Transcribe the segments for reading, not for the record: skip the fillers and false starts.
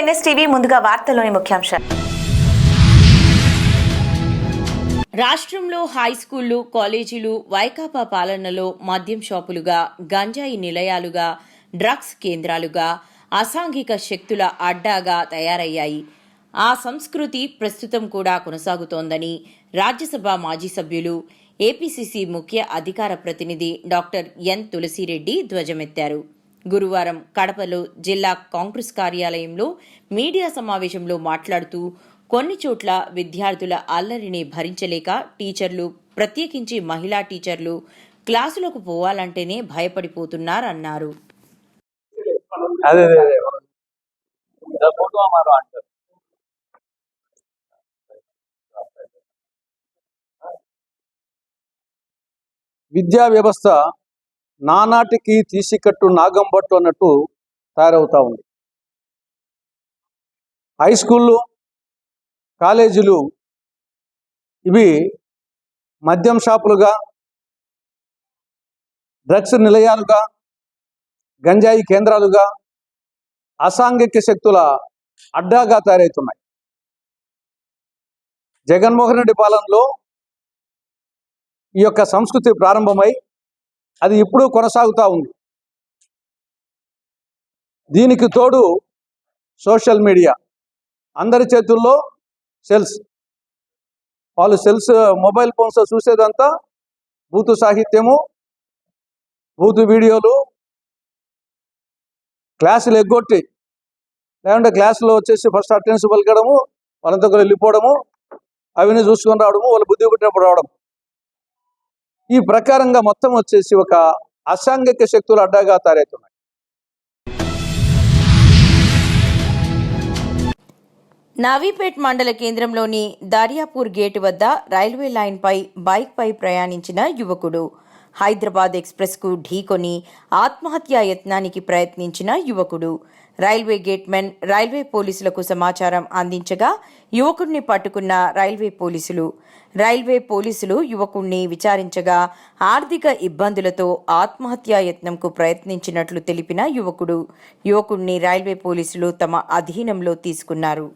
NSTV ముందుగా వార్తల్లోని ముఖ్యాంశాలు. రాష్ట్రంలో హై స్కూళ్లు, కాలేజీలు వైకాపా పాలనలో మద్యం షాపులుగా, గంజాయి నిలయాలుగా, డ్రగ్స్ కేంద్రాలుగా, అసాంఘిక శక్తుల అడ్డాగా తయారయ్యాయి. ఆ సంస్కృతి ప్రస్తుతం కూడా కొనసాగుతోందని రాజ్యసభ మాజీ సభ్యులు, ఏపీసీసీ ముఖ్య అధికార ప్రతినిధి డాక్టర్ ఎన్ తులసిరెడ్డి ధ్వజమెత్తారు. గురువారం కడపలో జిల్లా కాంగ్రెస్ కార్యాలయంలో మీడియా సమావేశంలో మాట్లాడుతూ కొన్ని చోట్ల విద్యార్థుల అల్లరిని భరించలేక టీచర్లు, ప్రత్యేకించి మహిళా టీచర్లు క్లాసులకు పోవాలంటేనే భయపడిపోతున్నారన్నారు. విద్యా వ్యవస్థ నానాటికి తీసికట్టు నాగంబట్టు అన్నట్టు తయారవుతూ ఉంది. హై స్కూళ్ళు, కాలేజీలు ఇవి మద్యం షాపులుగా, డ్రగ్స్ నిలయాలుగా, గంజాయి కేంద్రాలుగా, అసాంఘిక శక్తుల అడ్డాగా తయారవుతున్నాయి. జగన్మోహన్ రెడ్డి పాలనలో ఈ యొక్క సంస్కృతి ప్రారంభమై అది ఇప్పుడు కొనసాగుతూ ఉంది. దీనికి తోడు సోషల్ మీడియా, అందరి చేతుల్లో సెల్స్, వాళ్ళు సెల్స్ మొబైల్ ఫోన్స్ చూసేదంతా బూతు సాహిత్యము, బూతు వీడియోలు, క్లాసులు ఎగ్గొట్టి లేకుంటే క్లాసులో వచ్చేసి ఫస్ట్ అటెండెన్స్ పలకడము, వాళ్ళంతా వెళ్ళిపోవడము, అవన్నీ చూసుకొని రావడము, వాళ్ళు బుద్ధి పుట్టినప్పుడు రావడం, ఈ ప్రకారంగా మొత్తం వచ్చేసి ఒక అసాంఘిక శక్తులు అడ్డాగా తయారవుతున్నాయి. నవీపేట్ మండల కేంద్రంలోని దర్యాపూర్ గేటు వద్ద రైల్వే లైన్పై బైక్పై ప్రయాణించిన యువకుడు హైదరాబాద్ ఎక్స్ప్రెస్కు ఢీకొని ఆత్మహత్యా యత్నానికి ప్రయత్నించిన యువకుడు. రైల్వే గేట్మెన్ రైల్వే పోలీసులకు సమాచారం అందించగా యువకుడిని పట్టుకున్న రైల్వే పోలీసులు యువకుడిని విచారించగా ఆర్థిక ఇబ్బందులతో ఆత్మహత్యా యత్నంకు ప్రయత్నించినట్లు తెలిపిన యువకుడిని రైల్వే పోలీసులు తమ అధీనంలో తీసుకున్నారు.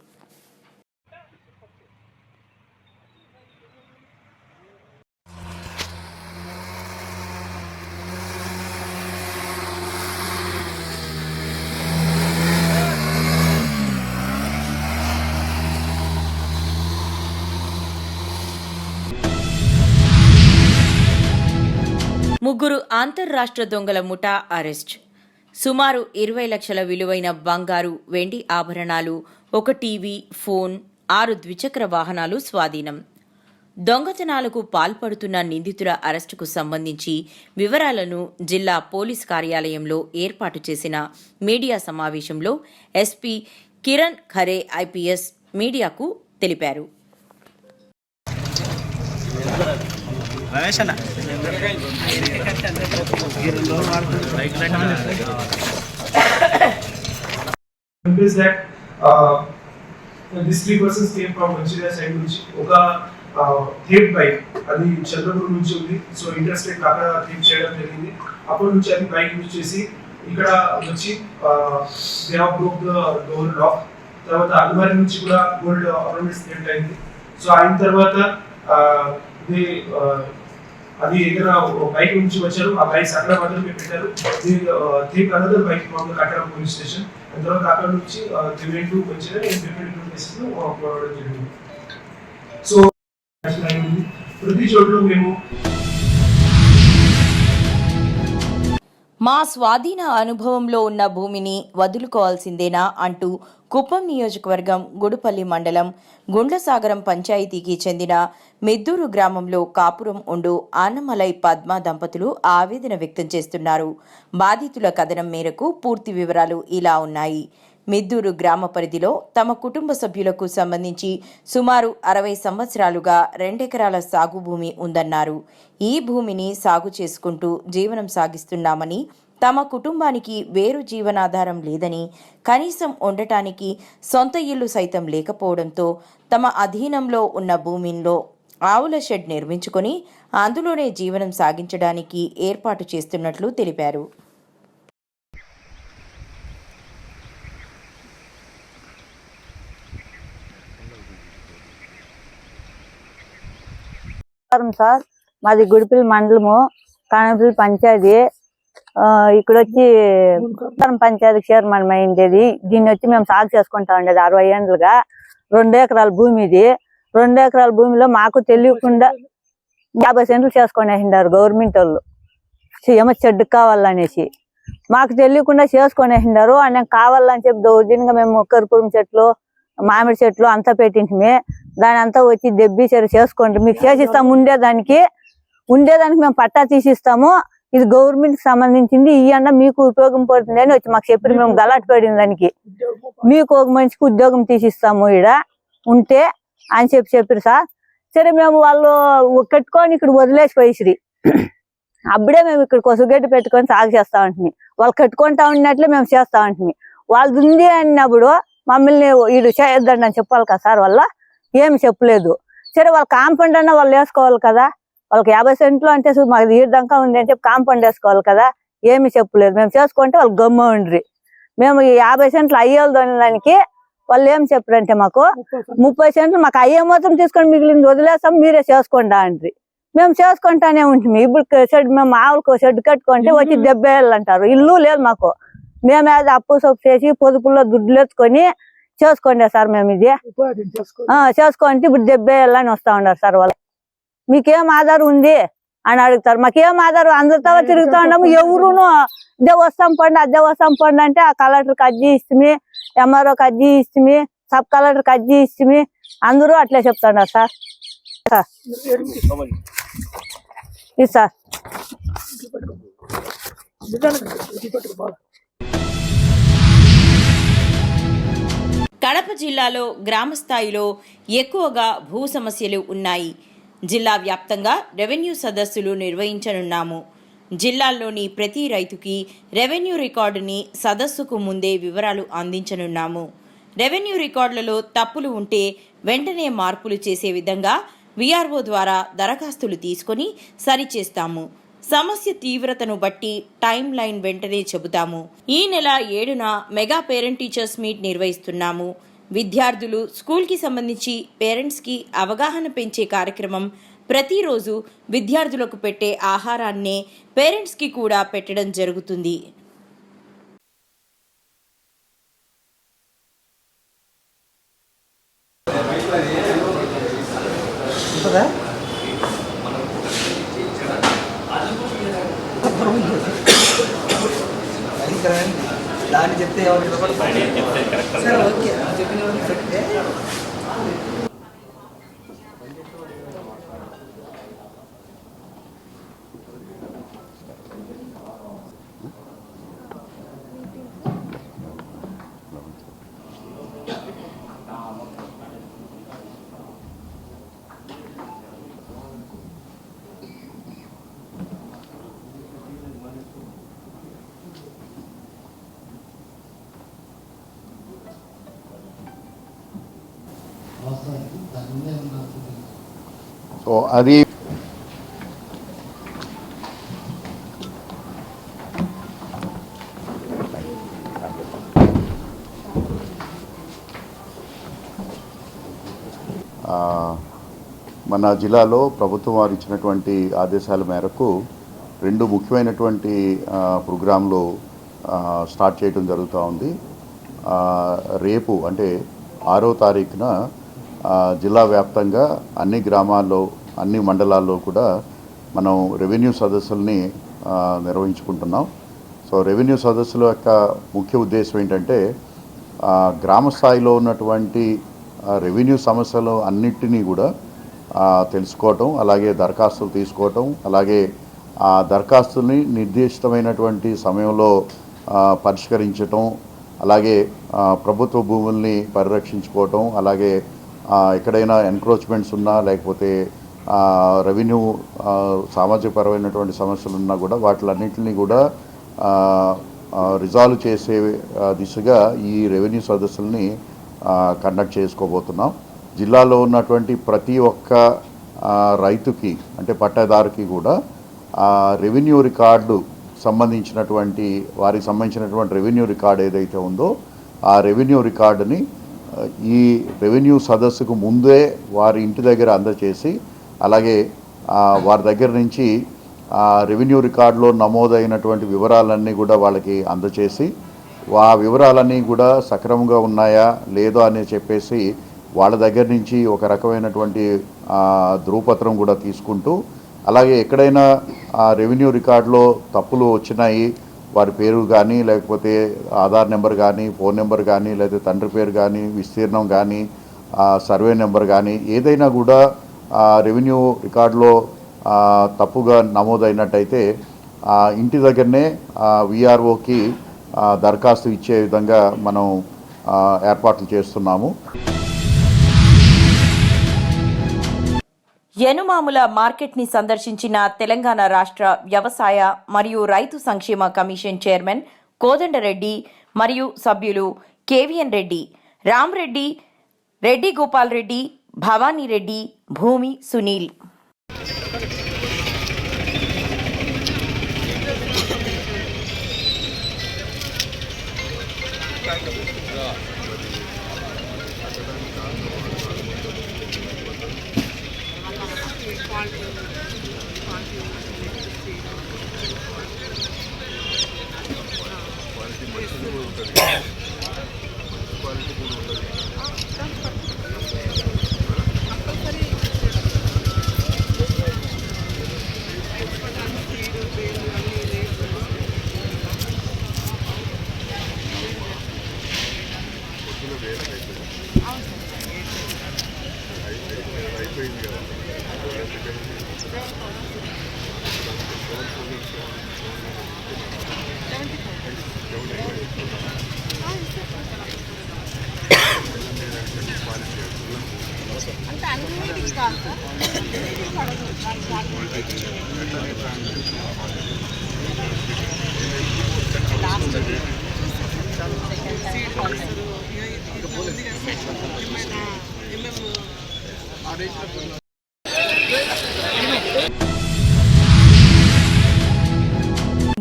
ముగ్గురు అంతర్రాష్ట్ర దొంగల ముఠా అరెస్ట్. సుమారు 20 లక్షల విలువైన బంగారు, వెండి ఆభరణాలు, 1 టీవీ, ఫోన్, 6 ద్విచక్ర వాహనాలు స్వాధీనం. దొంగతనాలకు పాల్పడుతున్న నిందితుల అరెస్టుకు సంబంధించి వివరాలను జిల్లా పోలీస్ కార్యాలయంలో ఏర్పాటు చేసిన మీడియా సమావేశంలో ఎస్పీ కిరణ్ ఖరే ఐపీఎస్ మీడియాకు తెలిపారు. These 3 persons came from Manchiria side నుంచి ఒక థీప్ బైక్, అది చంద్రపూర్ నుంచి ఉంది. సో ఇంటర్స్టేట్ అక్కడ థీప్ చేయడం జరిగింది. అప్పటి నుంచి అది బైక్ యూజ్ చేసి ఇక్కడ వచ్చి they have broke the door lock. తర్వాత అల్మారీ నుంచి కూడా గోల్డ్ ఆర్నమెంట్స్ థెఫ్ట్ అయింది. సో అయిన తర్వాత అది ఇక్కడ బైక్ నుంచి వచ్చారు. ఆ బైక్స్ అక్కడ మాత్రమే పెట్టారు. Thief another bike from the కట్టడం పోలీస్ స్టేషన్. తర్వాత అక్కడ నుంచి రిమైండ్ వచ్చిన డిఫరెంట్ కేసెస్ పోవడం జరిగింది. సో ప్రతి చోట్ల మేము మా స్వాధీన అనుభవంలో ఉన్న భూమిని వదులుకోవాల్సిందేనా అంటూ కుప్పం నియోజకవర్గం గుడుపల్లి మండలం గుండ్లసాగరం పంచాయతీకి చెందిన మిద్దూరు గ్రామంలో కాపురం ఉండు ఆనమలై పద్మ దంపతులు ఆవేదన వ్యక్తం చేస్తున్నారు. బాధితుల కథనం మేరకు పూర్తి వివరాలు ఇలా ఉన్నాయి. మిద్దూరు గ్రామ పరిధిలో తమ కుటుంబ సభ్యులకు సంబంధించి సుమారు 60 సంవత్సరాలుగా 2 ఎకరాల సాగు భూమి ఉందన్నారు. ఈ భూమిని సాగు చేసుకుంటూ జీవనం సాగిస్తున్నామని, తమ కుటుంబానికి వేరు జీవనాధారం లేదని, కనీసం ఉండటానికి సొంత ఇల్లు సైతం లేకపోవడంతో తమ అధీనంలో ఉన్న భూమిలో ఆవుల షెడ్ నిర్మించుకొని అందులోనే జీవనం సాగించడానికి ఏర్పాటు చేస్తున్నట్లు తెలిపారు. సార్ మాది గుడిపల్లి మండలము కానపల్లి పంచాయతీ ఇక్కడ వచ్చి పంచాయతీ చైర్మన్ అయిండేది. దీన్ని వచ్చి మేము సాగు చేసుకుంటా ఉండేది 60 ఏళ్ళుగా. 2 ఎకరాల భూమి ఇది. 2 ఎకరాల భూమిలో మాకు తెలియకుండా 50 సెంట్లు చేసుకునేసిండారు గవర్నమెంట్ వాళ్ళు. ఏమో చెడ్డు కావాలనేసి మాకు తెలియకుండా చేసుకునేసిండారు. ఆయన కావాలని చెప్పి దౌర్జన్యంగా మేము కర్పూరం చెట్లు మామిడి చెట్లు అంతా పెట్టింటిమి. దాని అంతా వచ్చి దెబ్బి చేసుకోండి మీకు చేసిస్తాము. ఉండేదానికి మేము పట్టా తీసిస్తాము. ఇది గవర్నమెంట్ కి సంబంధించింది. ఈ అన్న మీకు ఉపయోగం పడుతుంది అని వచ్చి మాకు చెప్పి మేము గలాట్ పడిన దానికి మీకు ఒక మనిషికి ఉద్యోగం తీసిస్తాము ఈడ ఉంటే అని చెప్పారు సార్. సరే మేము వాళ్ళు కట్టుకొని ఇక్కడ వదిలేసి పోయిసిరి. అప్పుడే మేము ఇక్కడ కొసుగడ్డి పెట్టుకొని సాగు చేస్తా ఉంటుంది. వాళ్ళు కట్టుకుంటా ఉన్నట్లే మేము చేస్తా ఉంటుంది. వాళ్ళది ఉంది అన్నప్పుడు మమ్మల్ని వీడు చేయొద్దండి అని చెప్పాలి కదా సార్. వాళ్ళ ఏమి చెప్పలేదు. సరే వాళ్ళ కాంపౌండ్ అన్న వాళ్ళు వేసుకోవాలి కదా. వాళ్ళకి 50 సెంట్లు అంటే మాకు ఈడదంకా ఉంది అని చెప్పి కాంపౌండ్ వేసుకోవాలి కదా. ఏమి చెప్పలేదు. మేము చేసుకుంటే వాళ్ళు గమ్మ ఉండ్రి. మేము 50 సెంట్లు అయ్యేది దానికి వాళ్ళు ఏం చెప్పారంటే మాకు 30 సెంట్లు మాకు అయ్యే మొత్తం తీసుకొని మిగిలింది వదిలేస్తాం మీరే చేసుకోండి అండ్రి. మేము చేసుకుంటానే ఉంటుంది. ఇప్పుడు షెడ్ మేము ఆవులకు షెడ్ కట్టుకుంటే వచ్చి 70 ఏళ్ళు అంటారు. ఇల్లు లేదు మాకు. మేము అది అప్పు సొప్పు చేసి పొదుపుల్లో దుడ్లు ఎత్తుకొని చేసుకోండి సార్. మేము ఇది చేసుకుంటే ఇప్పుడు 70 ఏళ్ళు అని వస్తా ఉన్నారు సార్. వాళ్ళు మీకేం ఆధారం ఉంది అని అడుగుతారు. మాకేం ఆధారం అందరితో తిరుగుతా ఉన్నాము. ఎవరును ఇదే వస్తాం పండి అదే వస్తాం పండి అంటే ఆ కలెక్టర్కి అర్జీ ఇస్తుంది, ఎంఆర్ఓకి అర్జీ ఇస్తుంది, సబ్ కలెక్టర్కి అర్జీ ఇస్తుంది. అందరూ అట్లే చెప్తున్నారు సార్. ఇది సార్ కడప జిల్లాలో గ్రామ స్థాయిలో ఎక్కువగా భూ సమస్యలు ఉన్నాయి. జిల్లా వ్యాప్తంగా రెవెన్యూ సదస్సులు నిర్వహించనున్నాము. జిల్లాల్లోని ప్రతి రైతుకి రెవెన్యూ రికార్డుని సదస్సుకు ముందే వివరాలు అందించనున్నాము. రెవెన్యూ రికార్డులలో తప్పులు ఉంటే వెంటనే మార్పులు చేసే విధంగా వీఆర్ఓ ద్వారా దరఖాస్తులు తీసుకొని సరిచేస్తాము. సమస్య తీవ్రతను బట్టి టైం లైన్ వెంటనే చెబుతాము. ఈ నెల 7న మెగా పేరెంట్ టీచర్స్ మీట్ నిర్వహిస్తున్నాము. విద్యార్థులు స్కూల్కి సంబంధించి పేరెంట్స్కి అవగాహన పెంచే కార్యక్రమం. ప్రతిరోజు విద్యార్థులకు పెట్టే ఆహారాన్నే పేరెంట్స్కి కూడా పెట్టడం జరుగుతుంది. దాన్ని చెప్తే సో అది మన జిల్లాలో ప్రభుత్వం వారు ఇచ్చినటువంటి ఆదేశాల మేరకు 2 ముఖ్యమైనటువంటి ప్రోగ్రాంలు స్టార్ట్ చేయడం జరుగుతూ ఉంది. రేపు అంటే 6వ తారీఖున జిల్లా వ్యాప్తంగా అన్ని గ్రామాల్లో అన్ని మండలాల్లో కూడా మనం రెవెన్యూ సదస్సుల్ని నిర్వహించుకుంటున్నాం. సో రెవెన్యూ సదస్సుల యొక్క ముఖ్య ఉద్దేశం ఏంటంటే గ్రామ స్థాయిలో ఉన్నటువంటి రెవెన్యూ సమస్యలు అన్నిటినీ కూడా తెలుసుకోవటం, అలాగే దరఖాస్తులు తీసుకోవటం, అలాగే ఆ దరఖాస్తుల్ని నిర్దిష్టమైనటువంటి సమయంలో పరిష్కరించటం, అలాగే ప్రభుత్వ భూముల్ని పరిరక్షించుకోవటం, అలాగే ఎక్కడైనా ఎన్క్రోచ్మెంట్స్ ఉన్నా లేకపోతే రెవెన్యూ సామాజికపరమైనటువంటి సమస్యలు ఉన్నా కూడా వాటిలన్నింటినీ కూడా రిజాల్వ్ చేసే దిశగా ఈ రెవెన్యూ సదస్సుల్ని కండక్ట్ చేసుకోబోతున్నాం. జిల్లాలో ఉన్నటువంటి ప్రతి ఒక్క రైతుకి అంటే పట్టాదారుకి కూడా రెవెన్యూ రికార్డు సంబంధించినటువంటి వారికి సంబంధించినటువంటి రెవెన్యూ రికార్డు ఏదైతే ఉందో ఆ రెవెన్యూ రికార్డుని ఈ రెవెన్యూ సదస్సుకు ముందే వారి ఇంటి దగ్గర అందజేసి, అలాగే వారి దగ్గర నుంచి రెవెన్యూ రికార్డులో నమోదైనటువంటి వివరాలన్నీ కూడా వాళ్ళకి అందచేసి ఆ వివరాలన్నీ కూడా సక్రమంగా ఉన్నాయా లేదో అని చెప్పేసి వాళ్ళ దగ్గర నుంచి ఒక రకమైనటువంటి ధృవపత్రం కూడా తీసుకుంటూ, అలాగే ఎక్కడైనా రెవెన్యూ రికార్డులో తప్పులు వచ్చినాయి, వారి పేరు కానీ లేకపోతే ఆధార్ నెంబర్ కానీ ఫోన్ నెంబర్ కానీ లేకపోతే తండ్రి పేరు కానీ విస్తీర్ణం కానీ సర్వే నెంబర్ కానీ ఏదైనా కూడా రెవెన్యూ రికార్డులో తప్పుగా నమోదైనట్టయితే ఇంటి దగ్గరనే విఆర్ఓకి దరఖాస్తు ఇచ్చే విధంగా మనం ఏర్పాట్లు చేస్తున్నాము. యనుమాముల మార్కెట్ని సందర్శించిన తెలంగాణ రాష్ట్ర వ్యవసాయ మరియు రైతు సంక్షేమ కమిషన్ చైర్మన్ కోదండరెడ్డి మరియు సభ్యులు కేవీఎన్ రెడ్డి, రామ్రెడ్డి, రెడ్డి గోపాల్ రెడ్డి, భవానీ రెడ్డి, భూమి సునీల్.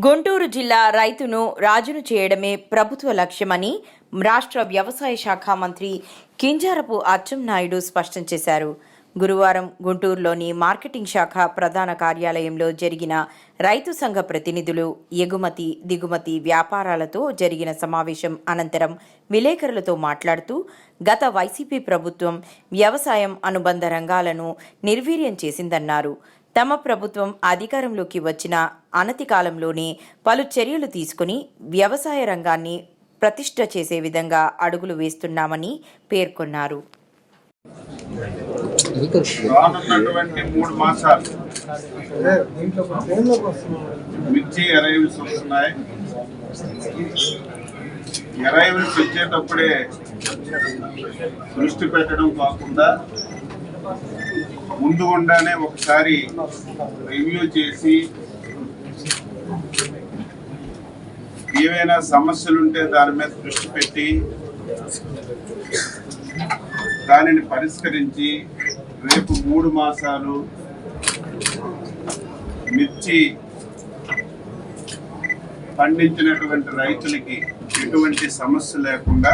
గుంటూరు జిల్లా రైతును రాజును చేయడమే ప్రభుత్వ లక్ష్యమని రాష్ట్ర వ్యవసాయ శాఖ మంత్రి కింజారపు అచ్చెన్నాయుడు స్పష్టం చేశారు. గురువారం గుంటూరులోని మార్కెటింగ్ శాఖ ప్రధాన కార్యాలయంలో జరిగిన రైతు సంఘ ప్రతినిధులు, ఎగుమతి దిగుమతి వ్యాపారాలతో జరిగిన సమావేశం అనంతరం విలేకరులతో మాట్లాడుతూ, గత వైసీపీ ప్రభుత్వం వ్యవసాయం అనుబంధ రంగాలను నిర్వీర్యం చేసిందన్నారు. తమ ప్రభుత్వం అధికారంలోకి వచ్చిన అనతి కాలంలోనే పలు చర్యలు తీసుకుని వ్యవసాయ రంగాన్ని ప్రతిష్ఠ చేసే విధంగా అడుగులు వేస్తున్నామని పేర్కొన్నారు. రానున్నటువంటి 3 మాసాలు మిర్చి అరైవల్స్ వస్తున్నాయి. అరైవల్స్ వచ్చేటప్పుడే దృష్టి పెట్టడం కాకుండా ముందు ఉండానే ఒకసారి రివ్యూ చేసి ఏవైనా సమస్యలుంటే దాని మీద దృష్టి పెట్టి దానిని పరిష్కరించి రేపు 3 మాసాలు మిర్చి పండించినటువంటి రైతులకి ఎటువంటి సమస్య లేకుండా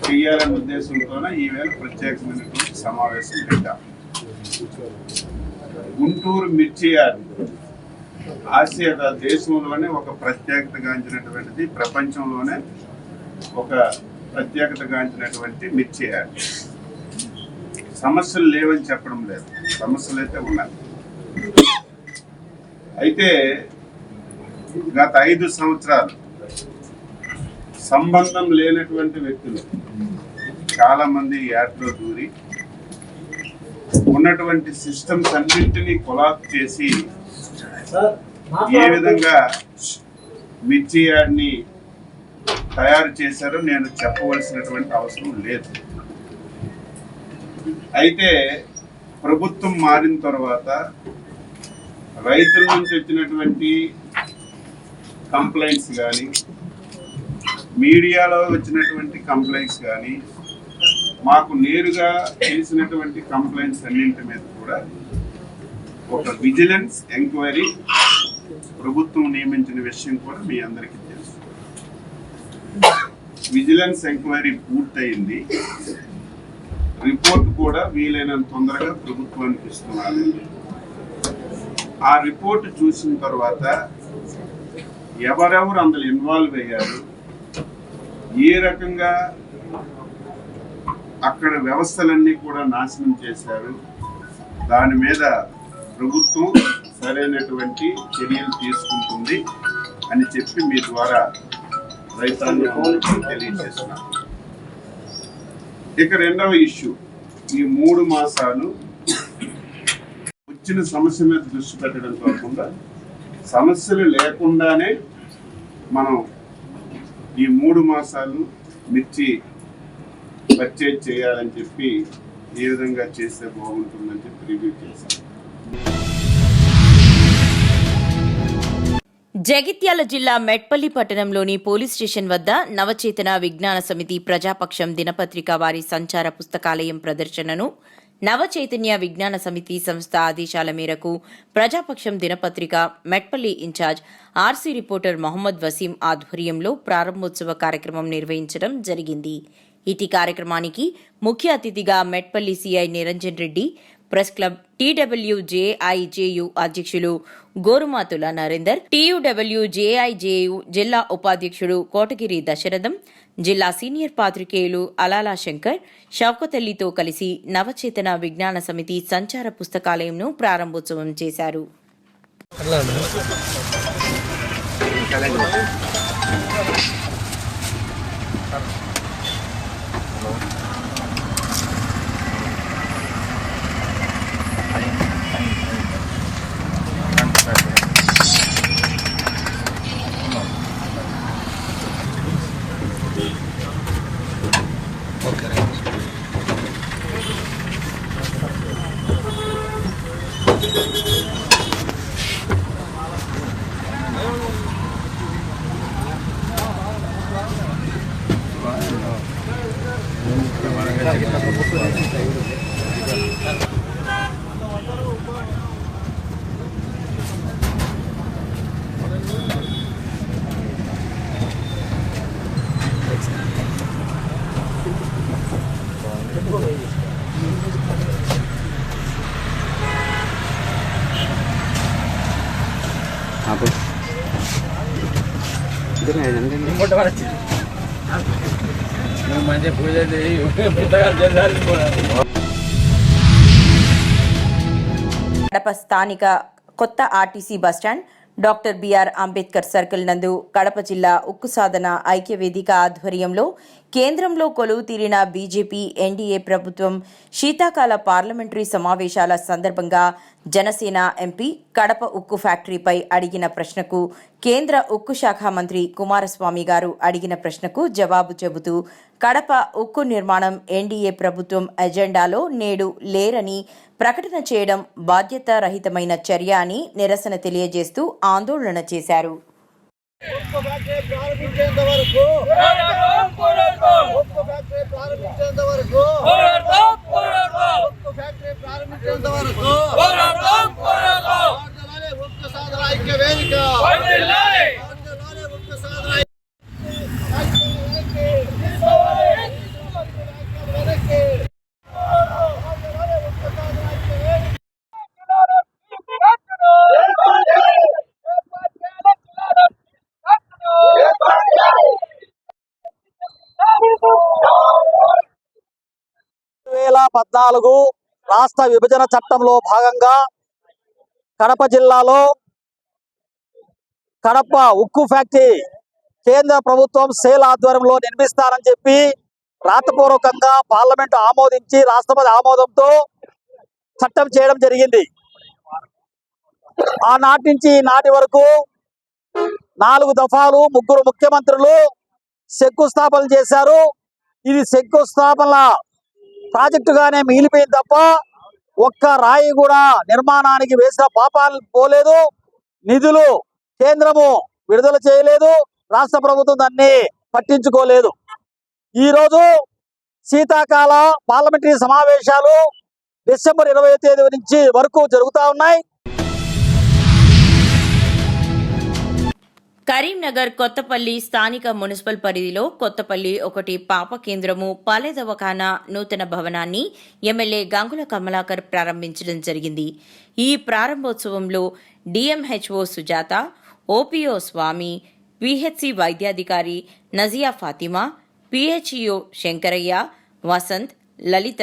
చేయాలనే ఉద్దేశంతోనే ఈవేళ ప్రత్యేకమైనటువంటి సమావేశం పెట్టాం. గుంటూరు మిర్చి యార్డ్ ఆసియా దేశంలోనే ఒక ప్రత్యేకతగాంచినటువంటిది, ప్రపంచంలోనే ఒక ప్రత్యేకతగాంచినటువంటి మిర్చి యార్డ్. సమస్యలు లేవని చెప్పడం లేదు, సమస్యలు అయితే ఉన్నాయి. అయితే గత 5 సంవత్సరాలు సంబంధం లేనటువంటి వ్యక్తులు చాలా మంది యాడ్లో దూరి ఉన్నటువంటి సిస్టమ్స్ అన్నింటినీ కొలాప్స్ చేసి ఏ విధంగా మిర్చి యాడ్ని తయారు చేశారో నేను చెప్పవలసినటువంటి అవసరం లేదు. అయితే ప్రభుత్వం మారిన తర్వాత రైతుల నుంచి వచ్చినటువంటి కంప్లైంట్స్ కానీ, మీడియాలో వచ్చినటువంటి కంప్లైంట్స్ కానీ, మాకు నేరుగా తెలిసినటువంటి కంప్లైంట్స్ అన్నింటి మీద కూడా ఒక విజిలెన్స్ ఎంక్వైరీ ప్రభుత్వం నియమించిన విషయం కూడా మీ అందరికీ తెలుసు. విజిలెన్స్ ఎంక్వైరీ పూర్తయింది. రిపోర్ట్ కూడా వీలైనంత తొందరగా ప్రభుత్వానికి ఇస్తున్నారు. ఆ రిపోర్ట్ చూసిన తర్వాత ఎవరెవరు అందులో ఇన్వాల్వ్ అయ్యారు, ఏ రకంగా అక్కడ వ్యవస్థలన్నీ కూడా నాశనం చేశారు, దాని మీద ప్రభుత్వం సరైనటువంటి చర్యలు తీసుకుంటుంది అని చెప్పి మీ ద్వారా రైతాంగానికి తెలియజేస్తున్నాను. ఇక రెండవ ఇష్యూ, ఈ 3 మాసాలు వచ్చిన సమస్య మీద దృష్టి పెట్టడం కాకుండా సమస్యలు లేకుండానే మనం ఈ 3 మాసాలు మిర్చి పర్చేజ్ చేయాలని చెప్పి ఏ విధంగా చేస్తే బాగుంటుందని చెప్పి రివ్యూ చేశాం. జగిత్యాల జిల్లా మెట్పల్లి పట్టణంలోని పోలీస్ స్టేషన్ వద్ద నవచేతన విజ్ఞాన సమితి ప్రజాపక్షం దినపత్రిక వారి సంచార పుస్తకాలయం ప్రదర్శనను నవచైతన్య విజ్ఞాన సమితి సంస్థ ఆదేశాల మేరకు ప్రజాపక్షం దినపత్రిక Metpalli in-charge RC reporter Mohammed Waseem ఆధ్వర్యంలో ప్రారంభోత్సవ కార్యక్రమం నిర్వహించడం జరిగింది. ఇటీ కార్యక్రమానికి ముఖ్య అతిథిగా Metpalli CI Niranjan Reddy, press club TWJIJU అధ్యక్షులు గోరుమాతుల నరేందర్, టీయూడబ్ల్యూజేఐజేయు జిల్లా ఉపాధ్యక్షుడు కోటగిరి దశరథం, జిల్లా సీనియర్ పాత్రికేయులు అలాలా శంకర్, షౌకతల్లితో కలిసి నవచేతన విజ్ఞాన సమితి సంచార పుస్తకాలయంను ప్రారంభోత్సవం చేశారు. కడప స్థానిక కొత్త RTC bus stand doctor B R Ambedkar circle నందు కడప జిల్లా ఉక్కు సాధన ఐక్య వేదిక ఆధ్వర్యంలో కేంద్రంలో కొలువు తీరిన బీజేపీ ఎన్డీఏ ప్రభుత్వం శీతాకాల పార్లమెంటరీ సమావేశాల సందర్భంగా జనసేన ఎంపీ కడప ఉక్కు ఫ్యాక్టరీపై అడిగిన ప్రశ్నకు కేంద్ర ఉక్కు శాఖ మంత్రి కుమారస్వామి గారు అడిగిన ప్రశ్నకు జవాబు చెబుతూ కడప ఉక్కు నిర్మాణం ఎన్డీఏ ప్రభుత్వం ఎజెండాలో నేడు లేరని ప్రకటన చేయడం బాధ్యతారహితమైన చర్య అని నిరసన తెలియజేస్తూ ఆందోళన చేశారు. రాష్ట్ర విభజన చట్టంలో భాగంగా కడప జిల్లాలో కడప ఉక్కు ఫ్యాక్టరీ కేంద్ర ప్రభుత్వం సేల్ ఆధ్వర్యంలో నిర్మిస్తారని చెప్పి రాతపూర్వకంగా పార్లమెంటు ఆమోదించి రాష్ట్రపతి ఆమోదంతో చట్టం చేయడం జరిగింది. ఆనాటి నుంచి నాటి వరకు 4 దఫాలు 3 ముఖ్యమంత్రులు శంకుస్థాపన చేశారు. ఇది శంకుస్థాపన ప్రాజెక్టుగానే మిగిలిపోయింది తప్ప ఒక్క రాయి కూడా నిర్మాణానికి వేసిన పాపాలు పోలేదు. నిధులు కేంద్రము విడుదల చేయలేదు, రాష్ట్ర ప్రభుత్వం దాన్ని పట్టించుకోలేదు. ఈరోజు శీతాకాల పార్లమెంటరీ సమావేశాలు డిసెంబర్ 20వ తేదీ నుంచి వరకు జరుగుతూ ఉన్నాయి. కరీంనగర్ కొత్తపల్లి స్థానిక మున్సిపల్ పరిధిలో కొత్తపల్లి 1 పాప కేంద్రము పల్లె దవాఖానా నూతన భవనాన్ని ఎమ్మెల్యే గంగుల కమలాకర్ ప్రారంభించడం జరిగింది. ఈ ప్రారంభోత్సవంలో డిఎంహెచ్ఓ సుజాత, ఓపీఓ స్వామి, పిహెచ్సి వైద్యాధికారి నజియా ఫాతిమా, పిహెచ్ఇఓ శంకరయ్య, వసంత్, లలిత,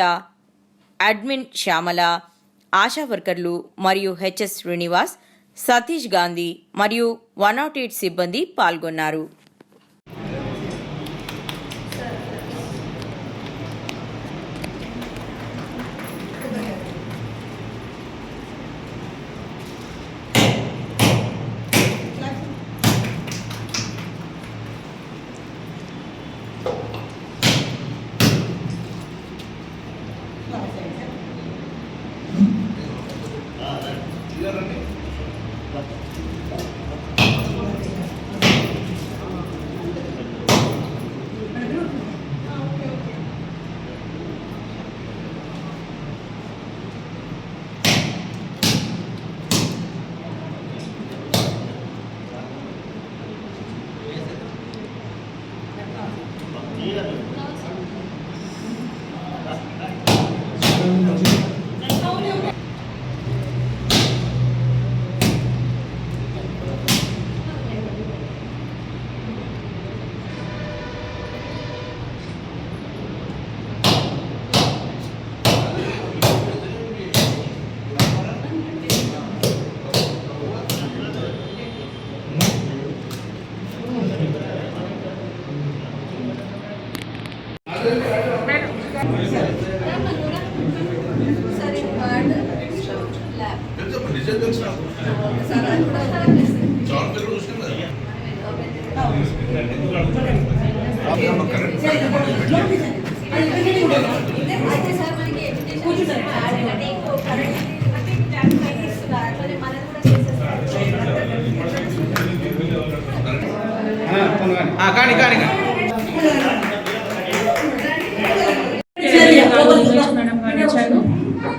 అడ్మిన్ శ్యామల, ఆశా వర్కర్లు మరియు హెచ్ఎస్ శ్రీనివాస్, సతీష్ గాంధీ మరియు 108 సిబ్బంది పాల్గొన్నారు.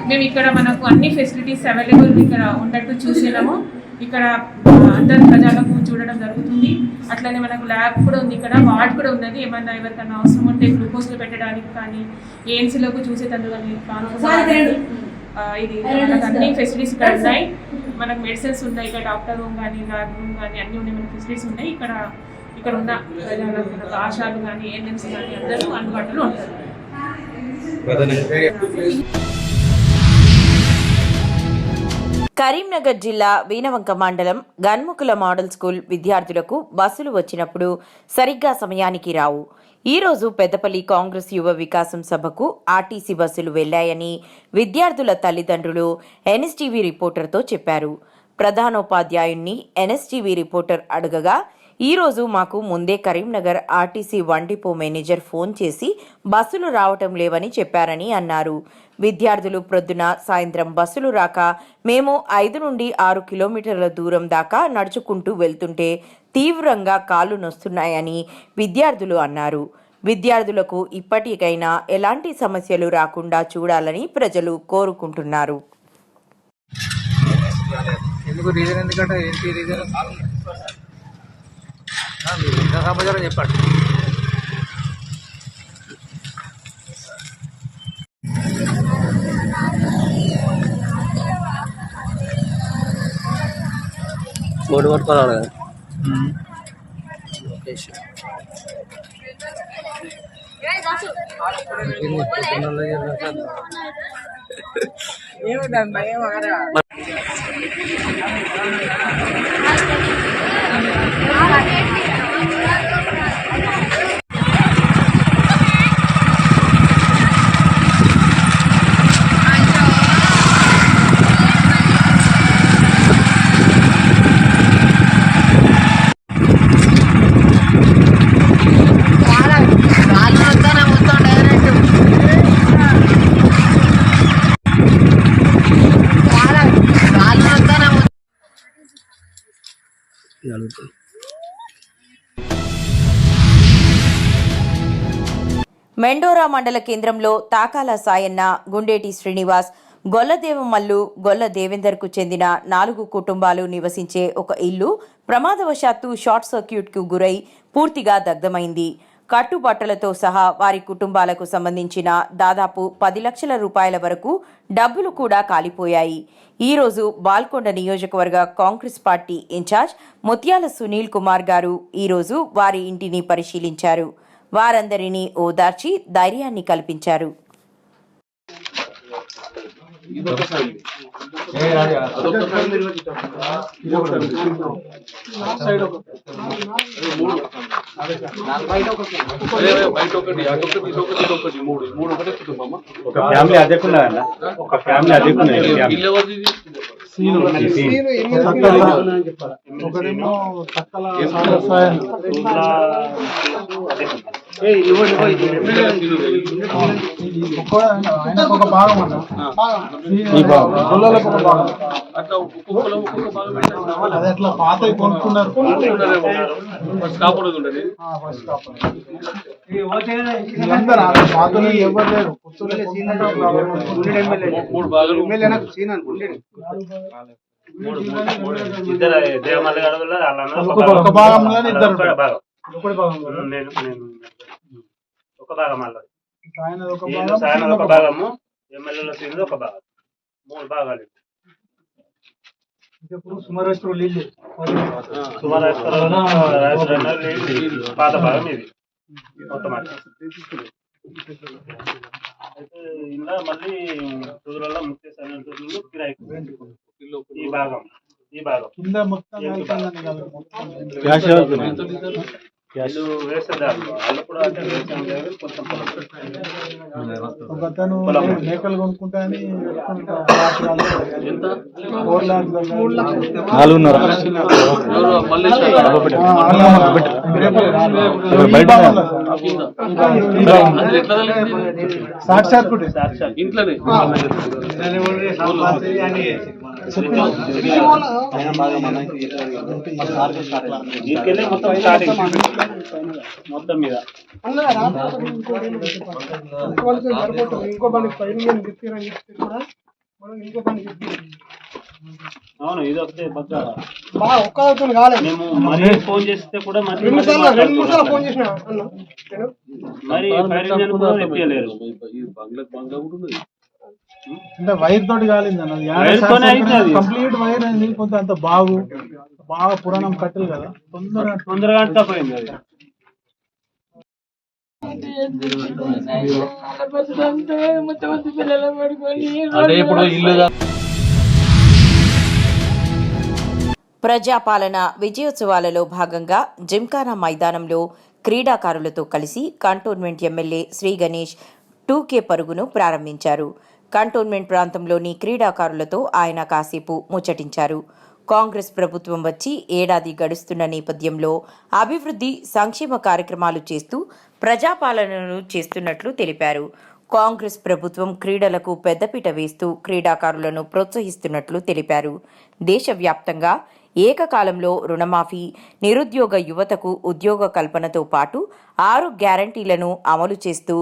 మేము ఇక్కడ మనకు అన్ని ఫెసిలిటీస్ అవైలబుల్ ఇక్కడ ఉన్నట్టు చూసినాము. ఇక్కడ అందరు ప్రజలకు చూడడం జరుగుతుంది. అట్లనే మనకు ల్యాబ్ కూడా ఉంది, ఇక్కడ వార్డ్ కూడా ఉన్నది. ఏమన్నా ఎవరికైనా అవసరం ఉంటే గ్లూకోజ్లు పెట్టడానికి కానీ ఏఎన్సీలోకి చూసేటందుకు ఇది మనకు అన్ని ఫెసిలిటీస్ ఇక్కడ ఉన్నాయి. మనకు మెడిసిన్స్ ఉన్నాయి, ఇక్కడ డాక్టర్ రూమ్ కానీ ల్యాబ్ రూమ్ కానీ అన్నీ ఉన్నాయి, మనకు ఫెసిలిటీస్ ఉన్నాయి. ఇక్కడ ఉన్న ప్రజలకు ఆశాలు కానీ ఏఎన్ఎంసీ కానీ అందరూ అందుబాటులో ఉంటారు. కరీంనగర్ జిల్లా వీణవంక మండలం గన్ముకుల మోడల్ స్కూల్ విద్యార్థులకు బస్సులు వచ్చినప్పుడు సరిగ్గా సమయానికి రావు. ఈ రోజు పెద్దపల్లి కాంగ్రెస్ యువ వికాసం సభకు ఆర్టీసీ బస్సులు వెళ్లాయని విద్యార్థుల తల్లిదండ్రులు ఎన్ఎస్టీవీ రిపోర్టర్తో చెప్పారు. ప్రధానోపాధ్యాయుణ్ణి ఎన్ఎస్టీవీ రిపోర్టర్ అడగగా, ఈ రోజు మాకు ముందే Karimnagar RTC 1 depot manager phone చేసి బస్సులు రావటం లేవని చెప్పారని అన్నారు. విద్యార్థులు ప్రొద్దున సాయంత్రం బస్సులు రాక మేము 5 నుండి 6 కిలోమీటర్ల దూరం దాకా నడుచుకుంటూ వెళ్తుంటే తీవ్రంగా కాళ్లు నొస్తున్నాయని విద్యార్థులు అన్నారు. విద్యార్థులకు ఇప్పటికైనా ఎలాంటి సమస్యలు రాకుండా చూడాలని ప్రజలు కోరుకుంటున్నారు. చెప్పండి. బోర్డు పట్టుకోవాలి కదా. మెండోరా మండల కేంద్రంలో తాకాల సాయన్న, గుండేటి శ్రీనివాస్, గొల్లదేవమల్లు గొల్ల దేవేందర్కు చెందిన 4 కుటుంబాలు నివసించే ఒక ఇల్లు ప్రమాదవశాత్తు షార్ట్ సర్క్యూట్కు గురై పూర్తిగా దగ్ధమైంది. కట్టుబట్టలతో సహా వారి కుటుంబాలకు సంబంధించిన దాదాపు 10 లక్షల రూపాయల వరకు డబ్బులు కూడా కాలిపోయాయి. ఈ రోజు బాల్కొండ నియోజకవర్గ కాంగ్రెస్ పార్టీ ఇన్ఛార్జ్ ముత్యాల సునీల్ కుమార్ గారు ఈరోజు వారి ఇంటిని పరిశీలించారు. వారందరినీ ఓదార్చి ధైర్యాన్ని కల్పించారు. ఫ్యామిలీ అద్దెకున్నారన్న, ఒక ఫ్యామిలీ అద్దెకున్నారు. ఒక భాగం అన్న అది ఎట్లా పాత కొనుక్కున్నారు. పాతలు ఎవరు లేరు. ఒక భాగం ఇద్దరు ఒక భాగం ఒక భాగము ఎమ్మెల్యేలో సీనియర్ ఒక భాగం, 3 భాగాలు. సుమారేశ్వరం పాత భాగం ఇది మొత్తం. అయితే ఇలా మళ్ళీ రోజులలో ముఖ్య సైనికులు కిరాయి ఈ భాగం కింద మొత్తం ఒకతను మేకలు కొనుక్కుంటాయని 4 సాక్షాత్ ఇంట్లోనే మొత్తం మీద ఇంకో పని అవును. ఇది ఒకటే ఒక్కతో కాలేదు. మేము మరీ ఫోన్ చేస్తే కూడా మరి 2-3 సార్లు ఫోన్ చేసిన మరి ఫైరింగ్ కూడా ఎప్పలేరు. అంటే వైర్ తోటి కాలేదు కంప్లీట్ వైర్ అయింది. కొంత అంత బాగా పురాణం కట్టలు కదా, తొందరగా అంతా పోయింది అది. ప్రజాపాలన విజయోత్సవాలలో భాగంగా జిమ్ఖానా మైదానంలో క్రీడాకారులతో కలిసి cantonment MLA Shri Ganesh 2K పరుగును ప్రారంభించారు. కంటోన్మెంట్ ప్రాంతంలోని క్రీడాకారులతో ఆయన కాసేపు ముచ్చటించారు. కాంగ్రెస్ ప్రభుత్వం వచ్చి ఏడాది గడుస్తున్న నేపథ్యంలో అభివృద్ధి సంక్షేమ కార్యక్రమాలు చేస్తూ ప్రజాపాలనను చేస్తున్నట్లు తెలిపారు. కాంగ్రెస్ ప్రభుత్వం క్రీడలకు పెద్దపీట వేస్తూ క్రీడాకారులను ప్రోత్సహిస్తున్నట్లు తెలిపారు. దేశవ్యాప్తంగా ఏకకాలంలో రుణమాఫీ, నిరుద్యోగ యువతకు ఉద్యోగ కల్పనతో పాటు 6 గ్యారంటీలను అమలు చేస్తూ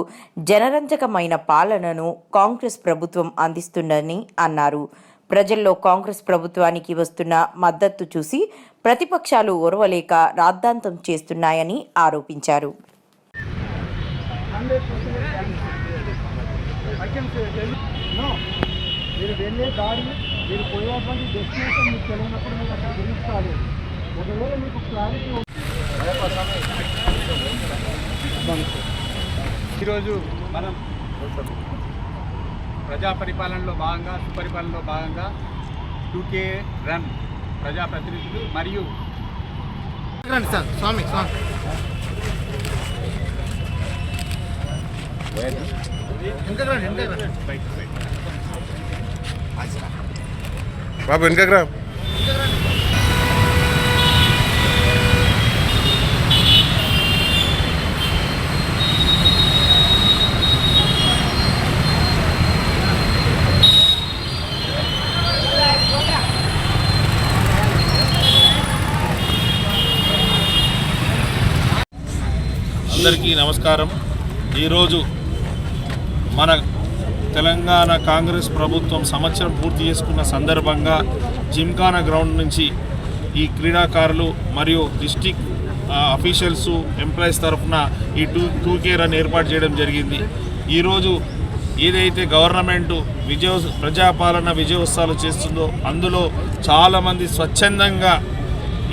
జనరంజకమైన పాలనను కాంగ్రెస్ ప్రభుత్వం అందిస్తుందని అన్నారు. ప్రజల్లో కాంగ్రెస్ ప్రభుత్వానికి వస్తున్న మద్దతు చూసి ప్రతిపక్షాలు ఓర్వలేక రాద్ధాంతం చేస్తున్నాయని ఆరోపించారు. మీరు వెళ్ళే దారి, మీరు పోయేటువంటి డెస్టినేషన్ మీకు తెలియనప్పుడు మీరు అక్కడ గురించాలి. ఒకవేళ మీకు క్లారిటీ ఈరోజు మనం ప్రజా పరిపాలనలో భాగంగా, సుపరిపాలనలో భాగంగా 2K రన్ ప్రజాప్రతినిధులు మరియు స్వామి బాబు వెనకరా. అందరికీ నమస్కారం. ఈరోజు మన తెలంగాణ కాంగ్రెస్ ప్రభుత్వం సంవత్సరం పూర్తి చేసుకున్న సందర్భంగా జిమ్ఖానా గ్రౌండ్ నుంచి ఈ క్రీడాకారులు మరియు డిస్టిక్ అఫీషియల్స్ ఎంప్లాయీస్ తరఫున ఈ 2K రన్ ఏర్పాటు చేయడం జరిగింది. ఈరోజు ఏదైతే గవర్నమెంట్ ప్రజాపాలన విజయోత్సవాలు చేస్తుందో అందులో చాలామంది స్వచ్ఛందంగా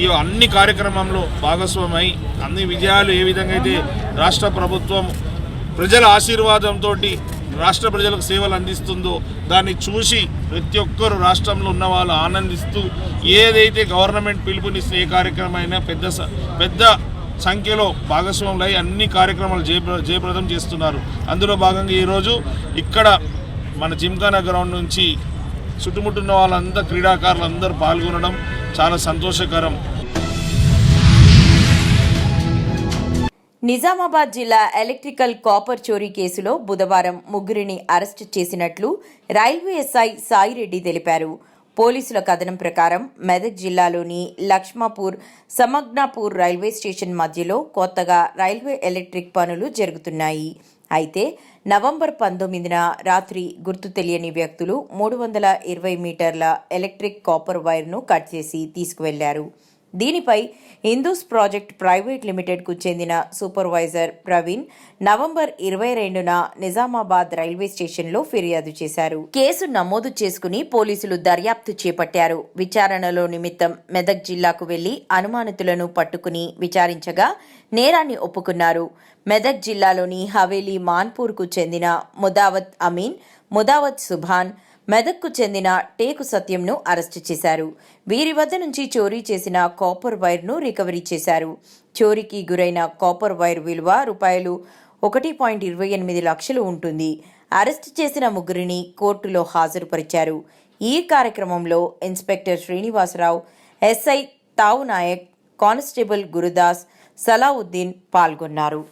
ఈ అన్ని కార్యక్రమంలో భాగస్వామై అన్ని విజయాలు ఏ విధంగా అయితే రాష్ట్ర ప్రభుత్వం ప్రజల ఆశీర్వాదంతో రాష్ట్ర ప్రజలకు సేవలు అందిస్తుందో దాన్ని చూసి ప్రతి ఒక్కరు రాష్ట్రంలో ఉన్న వాళ్ళు ఆనందిస్తూ ఏదైతే గవర్నమెంట్ పిలుపునిస్తే ఏ కార్యక్రమమైనా పెద్ద సంఖ్యలో భాగస్వాములై అన్ని కార్యక్రమాలు జయప్రదం చేస్తున్నారు. అందులో భాగంగా ఈరోజు ఇక్కడ మన జిమ్ఖానా గ్రౌండ్ నుంచి చుట్టుముట్టున్న వాళ్ళంతా క్రీడాకారులందరూ పాల్గొనడం చాలా సంతోషకరం. నిజామాబాద్ జిల్లా ఎలక్ట్రికల్ కాపర్ చోరీ కేసులో బుధవారం ముగ్గురిని అరెస్టు చేసినట్లు రైల్వే ఎస్ఐ సాయిరెడ్డి తెలిపారు. పోలీసుల కథనం ప్రకారం మెదక్ జిల్లాలోని లక్ష్మాపూర్ సమగ్నాపూర్ రైల్వే స్టేషన్ మధ్యలో కొత్తగా రైల్వే ఎలక్ట్రిక్ పనులు జరుగుతున్నాయి. అయితే నవంబర్ 19న రాత్రి గుర్తు తెలియని వ్యక్తులు 320 మీటర్ల ఎలక్ట్రిక్ కాపర్ వైర్ను కట్ చేసి తీసుకువెళ్లారు. దీనిపై హిందూస్ ప్రాజెక్ట్ ప్రైవేట్ లిమిటెడ్కు చెందిన సూపర్వైజర్ ప్రవీణ్ నవంబర్ 22న నిజామాబాద్ రైల్వే స్టేషన్లో ఫిర్యాదు చేశారు. కేసు నమోదు చేసుకుని పోలీసులు దర్యాప్తు చేపట్టారు. విచారణలో నిమిత్తం మెదక్ జిల్లాకు వెళ్లి అనుమానితులను పట్టుకుని విచారించగా నేరాన్ని ఒప్పుకున్నారు. మెదక్ జిల్లాలోని హవేలీ మాన్పూర్కు చెందిన ముదావత్ అమీన్, ముదావత్ సుభాన్, మెదక్కు చెందిన టేకు సత్యంను అరెస్టు చేశారు. వీరి వద్ద నుంచి చోరీ చేసిన కాపర్ వైర్ను రికవరీ చేశారు. చోరీకి గురైన కాపర్ వైర్ విలువ రూపాయలు 1.28 లక్షలు ఉంటుంది. అరెస్టు చేసిన ముగ్గురిని కోర్టులో హాజరుపరిచారు. ఈ కార్యక్రమంలో ఇన్స్పెక్టర్ శ్రీనివాసరావు, ఎస్ఐ తావు నాయక్, కానిస్టేబుల్ గురుదాస్, సలావుద్దీన్ పాల్గొన్నారు.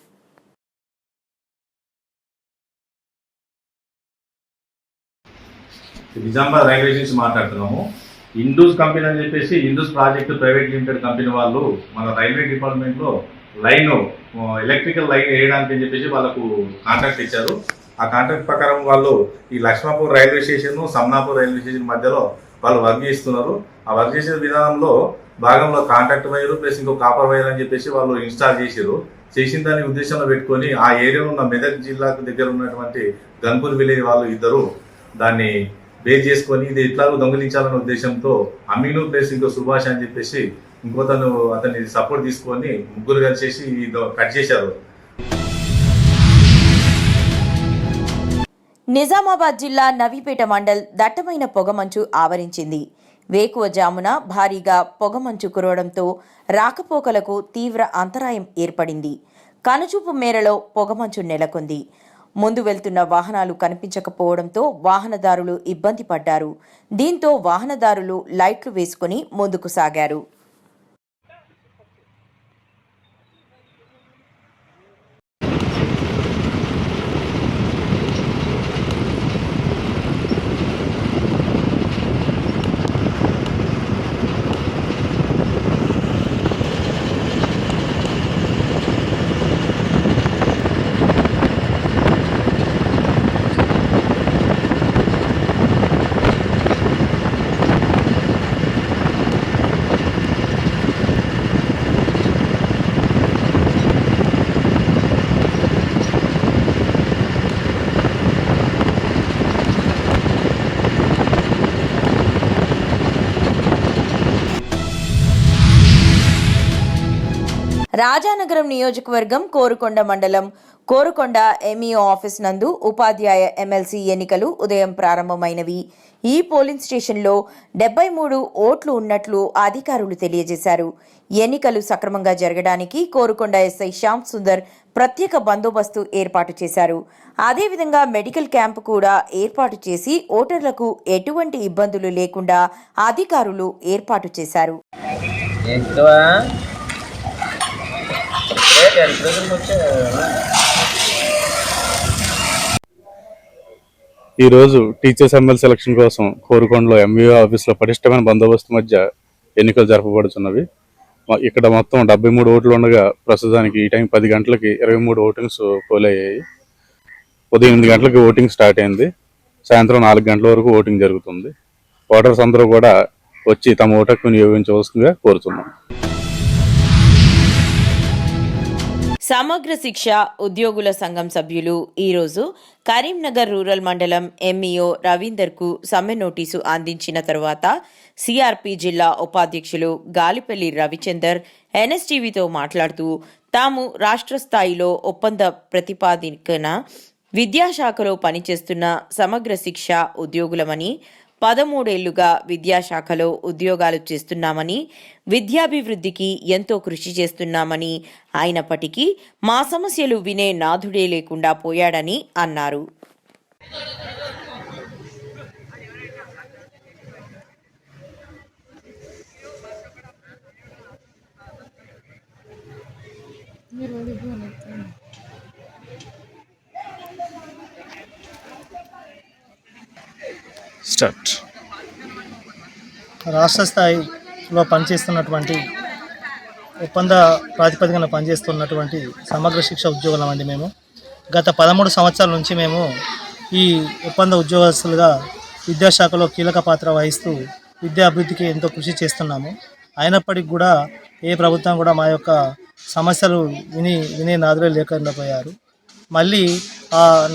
నిజామాబాద్ రైల్వే స్టేషన్ మాట్లాడుతున్నాము. ఇండూస్ కంపెనీ అని చెప్పేసి Indus project private limited company వాళ్ళు మన రైల్వే డిపార్ట్మెంట్లో లైన్ ఎలక్ట్రికల్ లైన్ వేయడానికి అని చెప్పేసి వాళ్ళకు కాంట్రాక్ట్ ఇచ్చారు. ఆ కాంట్రాక్ట్ ప్రకారం వాళ్ళు ఈ Lakshmapur railway station, Samnapur railway station మధ్యలో వాళ్ళు వర్క్ చేస్తున్నారు. ఆ వర్క్ చేసే విధానంలో భాగంలో కాంట్రాక్ట్ వైర్ ప్లస్ ఇంకో కాపర్ వైర్ అని చెప్పేసి వాళ్ళు ఇన్స్టాల్ చేశారు. చేసిన దాన్ని ఉద్దేశంలో పెట్టుకొని ఆ ఏరియాలో ఉన్న మెదక్ జిల్లాకు దగ్గర ఉన్నటువంటి గన్పూర్ విలేజ్ వాళ్ళు ఇద్దరు దాన్ని బేస్ చేసుకొని ఇది ఎట్లా దొంగిలించాలనే ఉద్దేశంతో అమీను ప్లస్ ఇంకో సుభాష్ అని చెప్పేసి ఇంకోతను అతన్ని సపోర్ట్ తీసుకొని ముగ్గురు కలిసేసి కట్ చేశారు. నిజామాబాద్ జిల్లా నవీపేట మండల్ దట్టమైన పొగమంచు ఆవరించింది. వేకువజామున భారీగా పొగమంచు కురవడంతో రాకపోకలకు తీవ్ర అంతరాయం ఏర్పడింది. కనుచూపు మేరలో పొగమంచు నెలకొంది. ముందు వెళ్తున్న వాహనాలు కనిపించకపోవడంతో వాహనదారులు ఇబ్బంది పడ్డారు. దీంతో వాహనదారులు లైట్లు వేసుకుని ముందుకు సాగారు. రాజానగరం నియోజకవర్గం కోరుకొండ మండలం కోరుకొండ ఎంఈఓ ఆఫీస్ నందు ఉపాధ్యాయ ఎమ్మెల్సీ ఎన్నికలు ఉదయం ప్రారంభమైనవి. ఈ పోలింగ్ స్టేషన్లో 73 ఓట్లు ఉన్నట్లు అధికారులు తెలియజేశారు. ఎన్నికలు సక్రమంగా జరగడానికి కోరుకొండ ఎస్ఐ శ్యామ్ సుందర్ ప్రత్యేక బందోబస్తు ఏర్పాటు చేశారు. అదేవిధంగా మెడికల్ క్యాంపు కూడా ఏర్పాటు చేసి ఓటర్లకు ఎటువంటి ఇబ్బందులు లేకుండా అధికారులు ఏర్పాటు చేశారు. ఈరోజు టీచర్స్ ఎమ్మెల్సీ సెలక్షన్ కోసం కోరుకొండలో ఎంఈఓ ఆఫీసులో పటిష్టమైన బందోబస్తు మధ్య ఎన్నికలు జరపబడుతున్నవి. ఇక్కడ మొత్తం 73 ఓట్లు ఉండగా ప్రస్తుతానికి ఈ టైం 10 గంటలకి 23 ఓటింగ్స్ పోల్ అయ్యాయి. ఉదయం 8 గంటలకి ఓటింగ్ స్టార్ట్ అయింది. సాయంత్రం 4 గంటల వరకు ఓటింగ్ జరుగుతుంది. ఓటర్స్ అందరూ కూడా వచ్చి తమ ఓటు హక్కును వినియోగించవలసిందిగా కోరుతున్నాం. సమగ్ర శిక్ష ఉద్యోగుల సంఘం సభ్యులు ఈరోజు కరీంనగర్ రూరల్ మండలం ఎంఈఓ రవీందర్కు సమ్మె నోటీసు అందించిన తరువాత సిఆర్పి జిల్లా ఉపాధ్యక్షులు గాలిపల్లి రవిచందర్ ఎన్ఎస్టీవీతో మాట్లాడుతూ తాము రాష్ట్ర స్థాయిలో ఒప్పంద ప్రతిపాదికన విద్యాశాఖలో పనిచేస్తున్న సమగ్ర శిక్ష ఉద్యోగులమని 13 ఏళ్లుగా విద్యాశాఖలో ఉద్యోగాలు చేస్తున్నామని విద్యాభివృద్ధికి ఎంతో కృషి చేస్తున్నామని అయినప్పటికీ మా సమస్యలు వినే నాథుడే లేకుండా పోయాడని అన్నారు. రాష్ట్ర స్థాయిలో పనిచేస్తున్నటువంటి ఒప్పంద ప్రాతిపదికన పనిచేస్తున్నటువంటి సమగ్ర శిక్ష ఉద్యోగులం అండి. మేము గత 13 సంవత్సరాల నుంచి మేము ఈ ఒప్పంద ఉద్యోగస్తులుగా విద్యాశాఖలో కీలక పాత్ర వహిస్తూ విద్యా అభివృద్ధికి ఎంతో కృషి చేస్తున్నాము. అయినప్పటికీ కూడా ఏ ప్రభుత్వం కూడా మా యొక్క సమస్యలు వినే నాదులే లేకుండా పోయారు. మళ్ళీ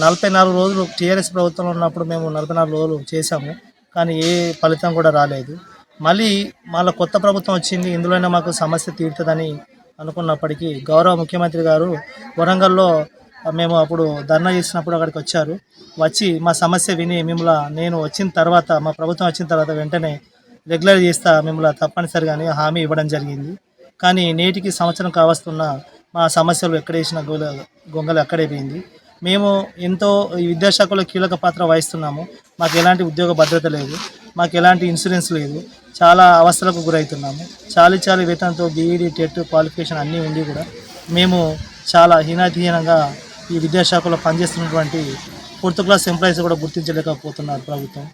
44 రోజులు టీఆర్ఎస్ ప్రభుత్వంలో ఉన్నప్పుడు మేము 44 రోజులు చేశాము, కానీ ఏ ఫలితం కూడా రాలేదు. మళ్ళీ కొత్త ప్రభుత్వం వచ్చింది, ఇందులోనే మాకు సమస్య తీరుతుందని అనుకున్నప్పటికీ గౌరవ ముఖ్యమంత్రి గారు వరంగల్లో మేము అప్పుడు ధర్నా చేసినప్పుడు అక్కడికి వచ్చారు. వచ్చి మా సమస్య విని నేను వచ్చిన తర్వాత, మా ప్రభుత్వం వచ్చిన తర్వాత వెంటనే రెగ్యులర్ చేస్తా మిమ్మల్ని తప్పనిసరిగా హామీ ఇవ్వడం జరిగింది. కానీ నేటికి సంవత్సరం కావస్తున్న మా సమస్యలు ఎక్కడేసిన గొంగలు అక్కడే పోయింది. మేము ఎంతో ఈ విద్యాశాఖలో కీలక పాత్ర వహిస్తున్నాము. మాకు ఎలాంటి ఉద్యోగ భద్రత లేదు, మాకు ఎలాంటి ఇన్సూరెన్స్ లేదు, చాలా అవస్థలకు గురవుతున్నాము. చాలీ వేతనంతో బీఈడీ టెట్ క్వాలిఫికేషన్ అన్నీ ఉండి కూడా మేము చాలా హీనాతిహీనంగా ఈ విద్యాశాఖలో పనిచేస్తున్నటువంటి 4th క్లాస్ ఎంప్లాయీస్ కూడా గుర్తించలేకపోతున్నారు ప్రభుత్వం.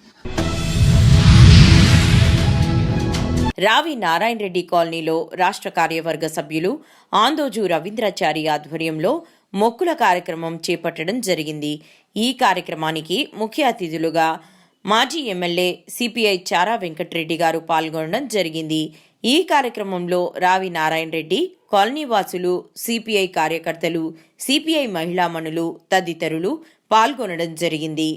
రావి నారాయణ రెడ్డి కాలనీలో రాష్ట్ర కార్యవర్గ సభ్యులు ఆందోజు రవీంద్రాచారి ఆధ్వర్యంలో మొక్కుల కార్యక్రమం చేపట్టడం జరిగింది. ఈ కార్యక్రమానికి ముఖ్య అతిథులుగా మాజీ ఎమ్మెల్యే సిపిఐ చారా వెంకటరెడ్డి గారు పాల్గొనడం జరిగింది. ఈ కార్యక్రమంలో రావి నారాయణ రెడ్డి, కాలనీ వాసులు, సిపిఐ కార్యకర్తలు, సిపిఐ మహిళా మణులు తదితరులు పాల్గొనడం జరిగింది.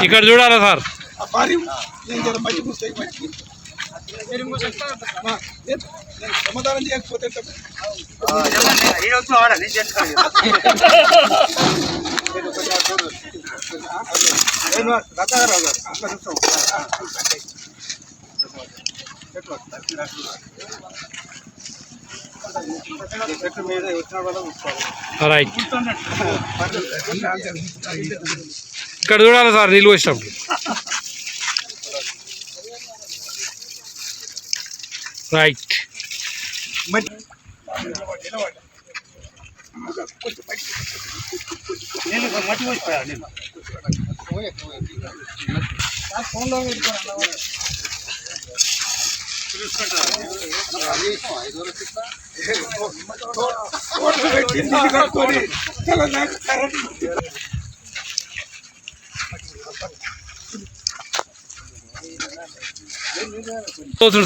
ఇక్కడ చూడాలా సార్? సమాధానం చేయకపోతే ఇక్కడ చూడాలి సార్, నీళ్ళు వచ్చినప్పుడు. రైట్.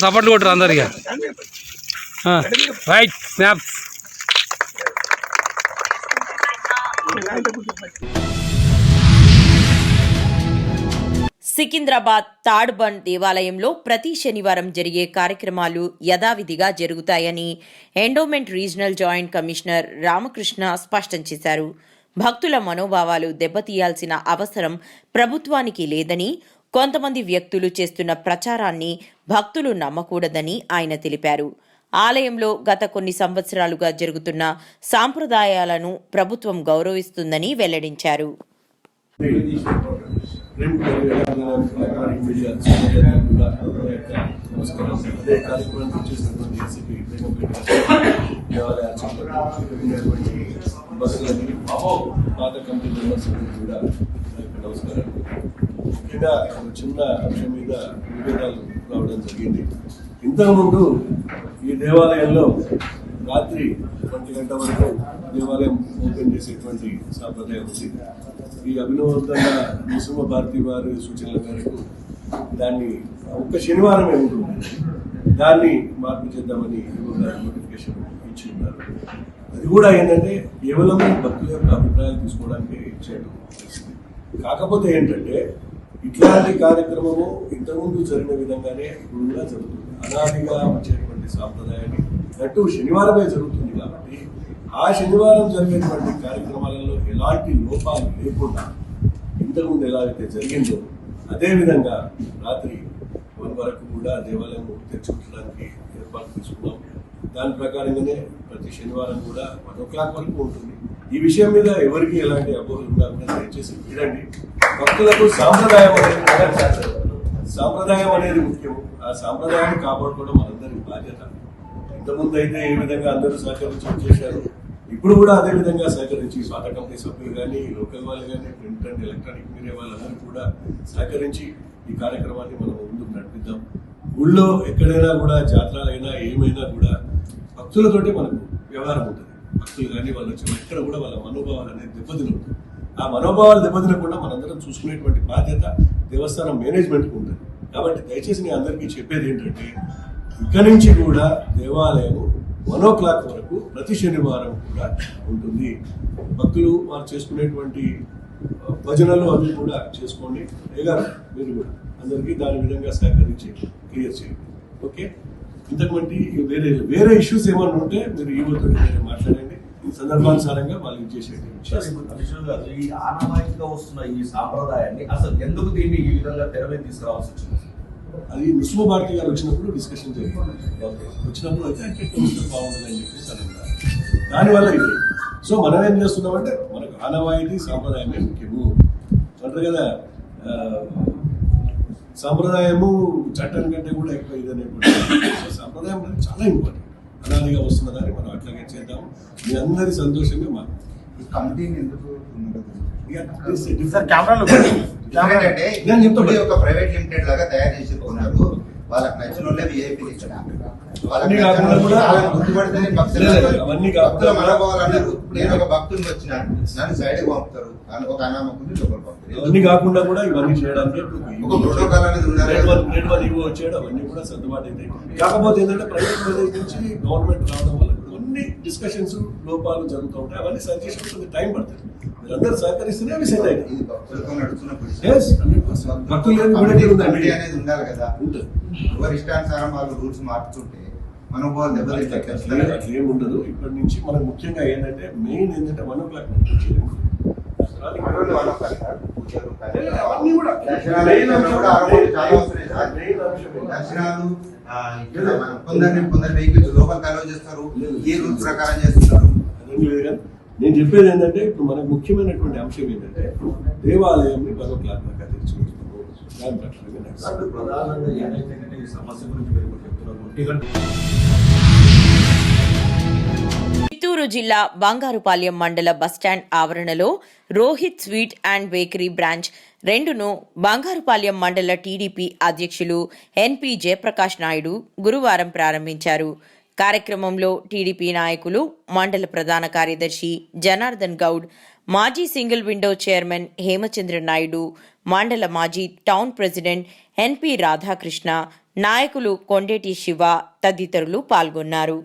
సపోర్ట్లు కొట్టరు అందరిగా. రైట్. స్నాప్స్. సికింద్రాబాద్ తాడ్బండ్ దేవాలయంలో ప్రతి శనివారం జరిగే కార్యక్రమాలు యథావిధిగా జరుగుతాయని endowment regional joint commissioner Ramakrishna స్పష్టం చేశారు. భక్తుల మనోభావాలు దెబ్బతీయాల్సిన అవసరం ప్రభుత్వానికి లేదని, కొంతమంది వ్యక్తులు చేస్తున్న ప్రచారాన్ని భక్తులు నమ్మకూడదని ఆయన తెలిపారు. ఆలయంలో గత కొన్ని సంవత్సరాలుగా జరుగుతున్న సాంప్రదాయాలను ప్రభుత్వం గౌరవిస్తుందని వెల్లడించారు. ముఖ్యంగా చిన్న అంశం మీద విభేదాలు రావడం జరిగింది. ఇంతకుముందు ఈ దేవాలయంలో రాత్రి 1 గంట వరకు దేవాలయం ఓపెన్ చేసేటువంటి సాంప్రదాయం ఉంది. ఈ అభినవంతంగా నృసింహ భారతి వారి సూచనల మేరకు దాన్ని ఒక్క శనివారమే ఉంటుంది, దాన్ని మార్పు చేద్దామని నోటిఫికేషన్ ఇచ్చి ఉన్నారు. అది కూడా ఏంటంటే కేవలం భక్తుల యొక్క అభిప్రాయాలు తీసుకోవడానికి చేయడం. కాకపోతే ఏంటంటే ఇట్లాంటి కార్యక్రమము ఇంతకుముందు జరిగిన విధంగానే ఇప్పుడు కూడా జరుగుతుంది. అనాదిగా వచ్చేటువంటి సాంప్రదాయాన్ని అటు శనివారమే జరుగుతుంది కాబట్టి ఆ శనివారం జరిగేటువంటి కార్యక్రమాలలో ఎలాంటి లోపాలు లేకుండా ఇంతకుముందు ఎలా అయితే జరిగిందో అదేవిధంగా రాత్రి 1 వరకు కూడా దేవాలయం తెచ్చుకోవడానికి ఏర్పాటు తీసుకున్నాం. దాని ప్రకారంగానే ప్రతి శనివారం కూడా 1 o'clock వరకు ఉంటుంది. ఈ విషయం మీద ఎవరికి ఎలాంటి అపోహలు ఉన్నారని దయచేసి వినండి. భక్తులకు సాంప్రదాయం అనేది ముఖ్యం. ఆ సాంప్రదాయాన్ని కాపాడుకోవడం మనందరి బాధ్యత. ఇంతకుముందు అయితే ఏ విధంగా అందరూ సహకరించి చేశారు, ఇప్పుడు కూడా అదే విధంగా సహకరించి స్వాత కమిటీ సభ్యులు కానీ, లోకల్ వాళ్ళు కానీ, ప్రింట్ అండ్ ఎలక్ట్రానిక్ మీడియా వాళ్ళందరూ కూడా సహకరించి ఈ కార్యక్రమాన్ని మనం ముందుకు నడిపిద్దాం. ఊళ్ళో ఎక్కడైనా కూడా జాతరలైనా ఏమైనా కూడా భక్తులతోటి మనకు వ్యవహారం ఉంటుంది. భక్తులు కానీ వాళ్ళు వచ్చి ఎక్కడ కూడా వాళ్ళ మనోభావాలు అనేది దెబ్బతినవుతుంది. ఆ మనోభావాలు దెబ్బతినకుండా మనందరం చూసుకునేటువంటి బాధ్యత దేవస్థానం మేనేజ్మెంట్కి ఉంటుంది. కాబట్టి దయచేసి నేను అందరికీ చెప్పేది ఏంటంటే ఇక్కడి నుంచి కూడా దేవాలయం 1 o'clock వరకు ప్రతి శనివారం కూడా ఉంటుంది. భక్తులు వారు చేసుకునేటువంటి భజనలు అవి కూడా చేసుకోండి. లేదా మీరు కూడా అందరికీ దాని విధంగా సహకరించి క్లియర్ చేయండి. ఓకే, ఇంతకుమంది వేరే ఇష్యూస్ ఏమన్నా ఉంటే మీరు ఈ వద్ద మాట్లాడండి. ఈ సందర్భానుసారంగా వాళ్ళు ఇచ్చేసేయండి. ఈ ఆనవాయితీగా వస్తున్న ఈ సాంప్రదాయాన్ని అసలు ఎందుకు దీన్ని ఈ విధంగా తెర మీద తీసుకురావాల్సి వచ్చింది? అది నృసింహ భారతి గారు వచ్చినప్పుడు డిస్కషన్ జరిగింది. వచ్చినప్పుడు అయితే బాగుంటుందని చెప్పేసి అన్నారు. దానివల్ల ఇది. సో మనం ఏం చేస్తున్నామంటే మనకు ఆనవాయితీ సాంప్రదాయమే ముఖ్యము అంటారు కదా. సాంప్రదాయము చట్టం కంటే కూడా ఎక్కువ ఇదనేటువంటి సాంప్రదాయం అనేది చాలా ఇంపార్టెంట్. అనాదిగా వస్తున్నదాన్ని మనం అట్లాగే చేద్దాం. మీ అందరి సంతోషంగా మాకు కమిటీని ఎందుకు ఒక ప్రైవేట్ లిమిటెడ్ లాగా తయారు చేసి ఉన్నారు. వాళ్ళకి నచ్చిన వాళ్ళే విఐపీ ఇక్కడ మనోభావాలన్నారు. నేను ఒక భక్తుని వచ్చిన నన్ను సైడ్ పంపుతారు, ఒక అనామకుని లోపల పంపుతారు. ఇవన్నీ కాకుండా కూడా ఇవన్నీ చేయడానికి ఒక ప్రోటోకాల్ అనేది ఉండాలి. వచ్చాడు అవన్నీ కూడా సర్దుబాటు అయితే. కాకపోతే ఏంటంటే ప్రైవేట్ కాలేజ్ నుంచి గవర్నమెంట్ రావడం వల్ల కొన్ని డిస్కషన్స్ లోపాలు జరుగుతూ ఉంటాయి. అవన్నీ సజెషన్స్ కొంచెం టైం పడుతుంది. మీరందరూ సహకరిస్తేనే అవి సెట్ అవుతాయి. అనేది ఉండాలి కదా. ఎవరి ఇష్టానుసారం వాళ్ళు రూల్స్ మార్చుతుంటే మనోభావాలు దెబ్బతింటాయి. ఏం ఉండదు. ఇప్పటి నుంచి మనకు ముఖ్యంగా ఏంటంటే మెయిన్ ఏంటంటే 1 o'clock దర్శనాలు కొందరు వెహికల్స్ లోపలికి అలౌ చేస్తారు. ఏ రూల్స్ ప్రకారం చేస్తున్నారు? నేను చెప్పేది ఏంటంటే ఇప్పుడు మనకు ముఖ్యమైనటువంటి అంశం ఏంటంటే దేవాలయాన్ని 1 o'clock దాకా తెచ్చుకుంటున్నాము. దాని ప్రకారంగా ప్రధానంగా ఏదైతే ఈ సమస్య గురించి మీరు చెప్తున్నారు. చిత్తూరు జిల్లా బంగారుపాలెం మండల బస్టాండ్ ఆవరణలో Rohit sweet and bakery branch 2ను బంగారుపాలెం మండల టీడీపీ అధ్యక్షులు ఎన్పి జయప్రకాష్ నాయుడు గురువారం ప్రారంభించారు. కార్యక్రమంలో టీడీపీ నాయకులు, మండల ప్రధాన కార్యదర్శి జనార్దన్ గౌడ్, మాజీ single window chairman Hemachandra Naidu, మండల మాజీ టౌన్ ప్రెసిడెంట్ ఎన్పి రాధాకృష్ణ, నాయకులు కొండేటి శివ తదితరులు పాల్గొన్నారు.